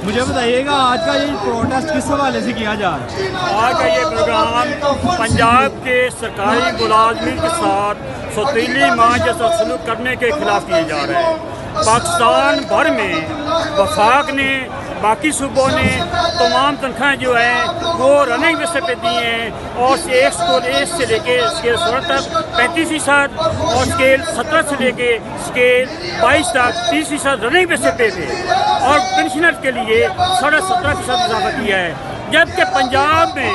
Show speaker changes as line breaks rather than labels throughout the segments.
مجھے بتائیے گا آج کا یہ پروٹیسٹ کس حوالے سے کیا جا رہا ہے؟
آج کا یہ پروگرام پنجاب کے سرکاری ملازمین کے ساتھ سوتیلی ماں جیسا سلوک کرنے کے خلاف کیے جا رہے ہیں۔ پاکستان بھر میں وفاق نے، باقی صوبوں نے تمام تنخواہیں جو ہیں وہ رننگ بیس پہ دی ہیں، اور ایک اسکول 1 سے لے کے اسکیل 16 تک 35% اور اسکیل 17 سے لے کے اسکیل 22 تک 30% رننگ بیس پہ تھے، اور پینشنر کے لیے 17.5% اضافہ کیا ہے۔ جبکہ پنجاب میں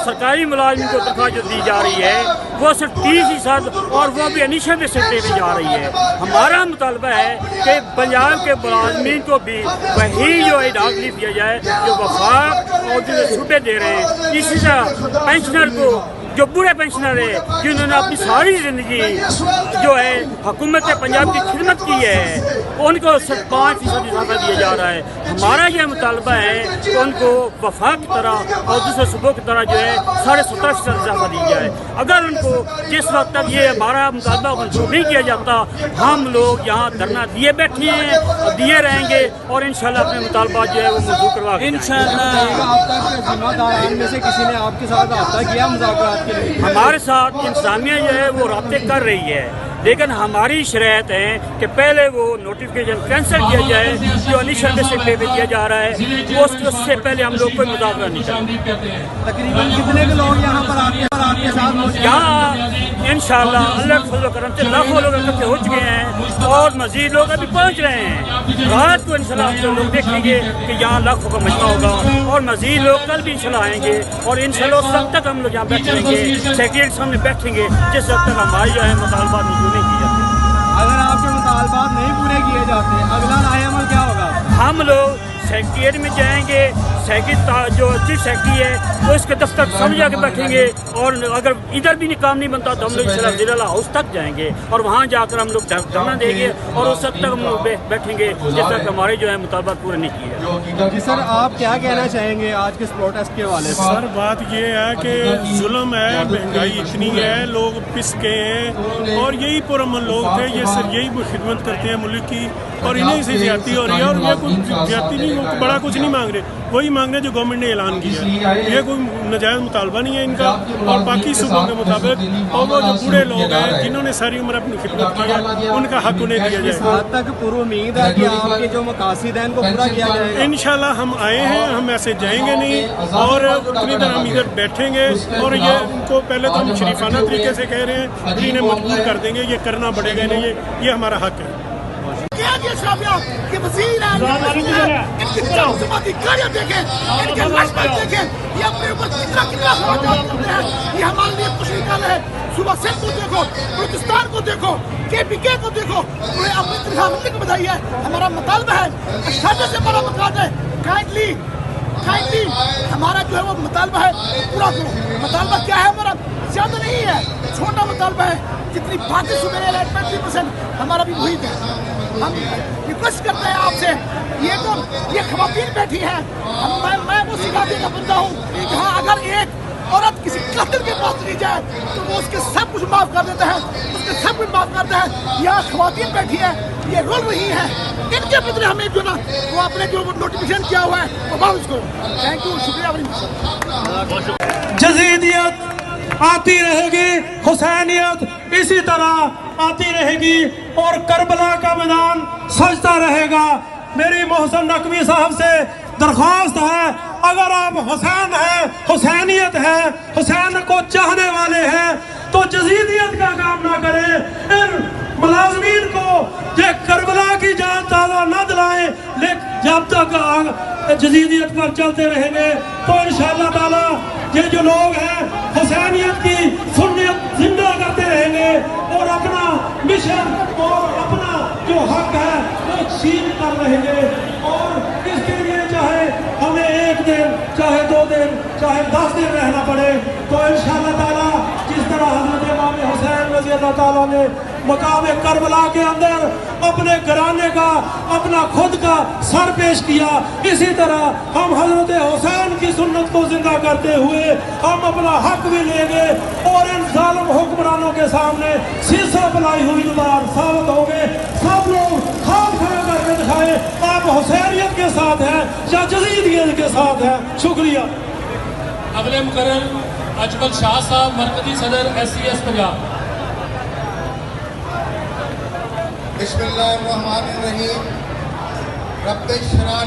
سرکاری ملازمین کو تنخواہ جو دی جا رہی ہے وہ صرف 30%، اور وہ بھی انیشل بیس پہ جا رہی ہے۔ ہمارا مطالبہ ہے کہ پنجاب کے ملازمین کو بھی وہی جو اعداد دیا جائے جو وفاق اور جو چھوٹے دے رہے ہیں۔ اسی طرح پینشنر کو، جو بوڑھے پینشنر ہیں جنہوں نے اپنی ساری زندگی جو ہے حکومت پنجاب کی خدمت کی ہے، ان کو صرف 5% اضافہ دیا جا رہا ہے۔ ہمارا یہ مطالبہ ہے کہ ان کو وفاق کی طرح اور دوسرے صوبوں کی طرح جو ہے 17.5% اضافہ دی جائے۔ اگر ان کو جس وقت تک یہ ہمارا مطالبہ منظور نہیں کیا جاتا، ہم لوگ یہاں دھرنا دیے بیٹھے ہیں اور دیے رہیں گے، اور انشاءاللہ اپنے مطالبات جو ہے وہ منظور کروا کے
انشاءاللہ اب تک ذمہ داران میں سے کسی نے آپ کے ساتھ رابطہ کیا مذاکرات کے لیے؟
ہمارے ساتھ انتظامیہ جو ہے وہ رابطے کر رہی ہے، لیکن ہماری شرائط ہے کہ پہلے وہ نوٹیفکیشن کینسل کیا جائے جو انیشل بیس پہ دیا جا رہا ہے، اس سے پہلے ہم لوگ کوئی مذاکرہ نہیں کریں۔
تقریباً کتنے کے لوگ یہاں پر آپ کے ساتھ موجود ہیں؟
یہاں انشاءاللہ اللہ کے فضل و کرم سے لاکھوں لوگ اکٹھے ہو چکے ہیں، اور مزید لوگ ابھی پہنچ رہے ہیں۔ رات کو انشاءاللہ ہم لوگ دیکھیں گے کہ یہاں لاکھوں کا مجمع ہوگا، اور مزید لوگ کل بھی انشاءاللہ آئیں گے، اور انشاءاللہ اس وقت تک ہم لوگ یہاں بیٹھیں گے، سیکریٹری کے سامنے بیٹھیں گے جس وقت تک ہماری جو ہے مطالبات منظور نہیں کی جاتے۔
اگر آپ کے مطالبات نہیں پورے کیے جاتے اگلا رائے عمل کیا ہوگا؟
ہم لوگ سیکریٹریٹ میں جائیں گے، جو چیف سیکریٹری ہے وہ اس کے دفتر سمجھا کے بیٹھیں گے، اور اگر ادھر بھی کام نہیں بنتا تو ہم لوگ انشاءاللہ ضلع ہاؤس تک جائیں گے، اور وہاں جا کر ہم لوگ دھرنا دیں گے، اور اس وقت تک ہم لوگ بیٹھیں گے جس تک ہمارے جو ہے مطالبات پورے نہیں کیے جائیں۔
جی سر، آپ کیا کہنا چاہیں گے آج کے اس پروٹیسٹ کے حوالے سے؟
سر بات یہ ہے کہ ظلم ہے، مہنگائی اتنی ہے، لوگ پس گئے ہیں، اور یہی پرامن لوگ تھے، یہ سر یہی خدمت کرتے ہیں ملک کی، اور انہیں سے زیادتی ہو رہی ہے، اور یہ کوئی زیادتی نہیں، بڑا کچھ نہیں مانگ رہے، وہی مانگ رہے جو گورنمنٹ نے اعلان کیا ہے۔ یہ کوئی ناجائز مطالبہ نہیں ہے ان کا، اور باقی صوبوں کے مطابق، اور وہ جو بوڑھے لوگ ہیں جنہوں نے ساری عمر اپنی خدمت کی ہے ان کا حق انہیں دیا
اس
جائے۔
حد تک پر امید ہے کہ آپ کے جو مقاصد ہیں ان کو پورا کیا جائے گا؟
انشاءاللہ ہم آئے ہیں، ہم ایسے جائیں گے نہیں، اور اتنی دیر ہم ادھر بیٹھیں گے، اور یہ ان کو پہلے تو ہم شریفانہ طریقے سے کہہ رہے ہیں، پھر انہیں مجبور کر دیں گے، یہ کرنا پڑے گا انہیں، یہ ہمارا حق ہے۔
یہ وزیر ہیں، ان کی جماعتی کاریاں دیکھیں، ان کے لشکر دیکھیں، یہ اپنے اوپر کتنا خراجات کرتے ہیں، یہ ہمارے لیے خوشی کا ہے۔ صوبہ سندھ کو دیکھو، بلوچستان کو دیکھو، KPK کو دیکھو، انہیں اپنی تنخواہ کو بدائی ہے۔ ہمارا مطالبہ ہے، اشاعت سے بڑا مقاصد ہے، کائنڈلی ہمارا جو ہے وہ مطالبہ ہے پورا کرو۔ مطالبہ کیا ہے ہمارا؟ زیادہ نہیں ہے، چھوٹا مطالبہ ہے، جتنی باقی صوبے نے 35%، ہمارا بھی وہی ہے۔ ہم ریکویسٹ کرتے ہیں آپ سے، یہ خواتین بیٹھی ہیں، میں وہ سکھانے کا بندہ ہوں کہ ہاں اگر ایک عورت کسی قاتل کے پاس چلی جائے تو وہ اس کے سب کچھ معاف کر دیتے ہیں، اس کے سب کچھ معاف کرتے ہیں۔ یہاں خواتین بیٹھی ہیں، یہ رول رہی ہے، ان کے بدلے ہمیں جو نا وہ اپنے جو نوٹیفکیشن کیا ہوا ہے وہ واپس کرو۔ تھینک یو، شکریہ بڑی مچ۔
جزیدیت آتی رہے گی، حسینیت اسی طرح آتی رہے گی، اور کربلا کا میدان سجتا رہے گا۔ میری محسن نقوی صاحب سے درخواست ہے، اگر آپ حسین ہیں، حسینیت ہے، حسین کو چاہنے والے ہیں، تو جزیدیت کا کام نہ کریں، ان ملازمین کو یہ کربلا کی جان تازہ نہ دلائیں، لیکن جب تک جزیدیت پر چلتے رہیں گے تو انشاءاللہ تعالی یہ جو لوگ ہیں حسینیت کی سنت زندہ کرتے رہیں گے، اور اپنا مشن اور اپنا جو حق ہے وہ چھین کر رہیں گے، اور اس کے لیے چاہے ہمیں 1 دن، چاہے 2 دن، چاہے 10 دن رہنا پڑے، تو انشاءاللہ تعالی جس طرح حضرت امام حسین رضی اللہ تعالیٰ نے مقام کربلا کے اندر اپنے گھرانے کا، اپنا خود کا سر پیش کیا، اسی طرح ہم حضرت حسین کی سنت کو زندہ کرتے ہوئے ہم اپنا حق بھی لیں گے، اور ان ظالم حکمرانوں کے سامنے سیسا پلائی ہوئی دیوار ثابت ہوں گے۔ سب لوگ ہاتھ کھڑا کر کے دکھائیں آپ حسینیت کے ساتھ ہیں یا جزیدیت کے ساتھ ہیں. شکریہ.
اگلے مقرر اجمل شاہ صاحب، مرکزی صدر SCS پنجاب.
بسم اللہ الرحمن الرحیم. رب اشرح